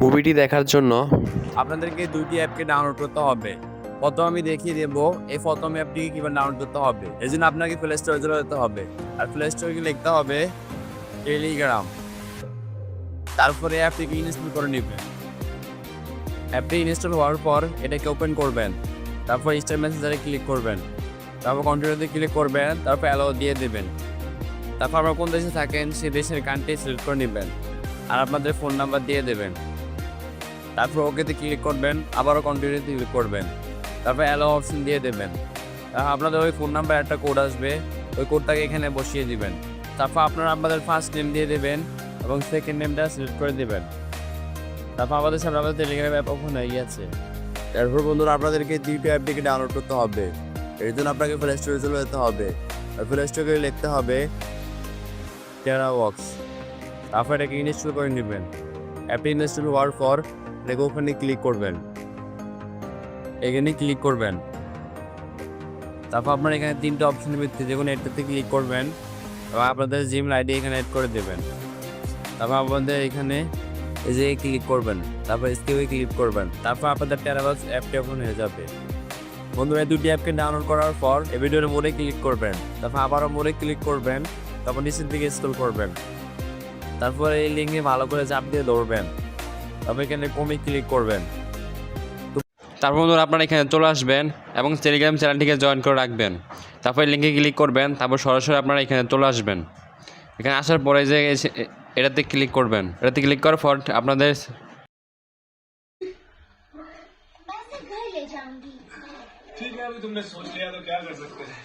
মুভিটি দেখার জন্য আপনাদেরকে দুইটি অ্যাপকে ডাউনলোড করতে হবে। প্রথম আমি দেখিয়ে দেবো এই প্রথম অ্যাপটিকে কীভাবে ডাউনলোড করতে হবে। এই জন্য আপনাকে প্লে স্টোরে চলে যেতে হবে, আর প্লে স্টোরে লিখতে হবে টেলিগ্রাম। তারপরে অ্যাপটিকে ইনস্টল করে নেবেন। অ্যাপটি ইনস্টল হওয়ার পর এটাকে ওপেন করবেন, তারপর স্টার মেসেঞ্জারে ক্লিক করবেন, তারপর কন্টিনিউতে ক্লিক করবেন, তারপর অ্যালাউ দিয়ে দেবেন। তারপর আপনারা কোন দেশে থাকেন সেই দেশের কান্ট্রি সিলেক্ট করে নেবেন, আর আপনাদের ফোন নাম্বার দিয়ে দেবেন। তারপর ওকেতে ক্লিক করবেন, আবারও কন্টিনিউতে ক্লিক করবেন, তারপর অ্যালাউ অপশন দিয়ে দেবেন। আপনাদের ওই ফোন নাম্বার একটা কোড আসবে, ওই কোডটাকে এখানে বসিয়ে দিবেন। তারপর আপনারা আপনাদের ফার্স্ট নেম দিয়ে দেবেন এবং সেকেন্ড নেমটা সিলেক্ট করে দেবেন। তারপর আমাদের সামনে আমাদের টেলিগ্রাম অ্যাপ ওপেন হয়ে গেছে। তারপর বন্ধুরা আপনাদেরকে দুইটা অ্যাপটিকে ডাউনলোড করতে হবে। এর জন্য আপনাকে প্লে স্টোরে চলে যেতে হবে, আর প্লে স্টোরে লিখতে হবে টেরাওয়ার্কস। তারপর এটাকে ইনস্টল করে নেবেন। অ্যাপটি ইনস্টল হওয়ার পর এটাকে ওখানে ক্লিক করবেন, এখানে ক্লিক করবেন। তারপর আপনার এখানে তিনটা অপশনের ভিত্তিতে যে কোনো একটাতে ক্লিক করবেন এবং আপনাদের জিমেল আইডি এখানে অ্যাড করে দেবেন। তারপর আপনাদের এখানে এই যে ক্লিক করবেন, তারপর স্কিপে ক্লিক করবেন, তারপর আপনাদের টেরাওয়ার্কস অ্যাপটি ওপেন হয়ে যাবে। বন্ধুরা এই দুটি অ্যাপকে ডাউনলোড করার পর এই ভিডিওর মোড়ে ক্লিক করবেন, তারপর আবারও মোড়ে ক্লিক করবেন, তারপর নিচের দিকে স্ক্রল করবেন, তারপর এই লিঙ্কে ভালো করে চাপ দিয়ে ধরবেন, তারপর এখানে কমে ক্লিক করবেন। তারপর বন্ধুরা আপনারা এখানে চলে আসবেন এবং টেলিগ্রাম চ্যানেলটিকে জয়েন করে রাখবেন। তারপর লিঙ্কে ক্লিক করবেন, তারপর সরাসরি আপনারা এখানে চলে আসবেন। এখানে আসার পরে যে এটাতে ক্লিক করবেন, এটাতে ক্লিক করার পর আপনাদের मैं इसे घर ले जाऊंगी। ठीक है, अभी तुमने सोच लिया तो क्या कर सकते हैं।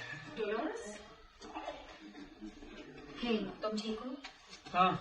हे, तुम ठीक हो? हाँ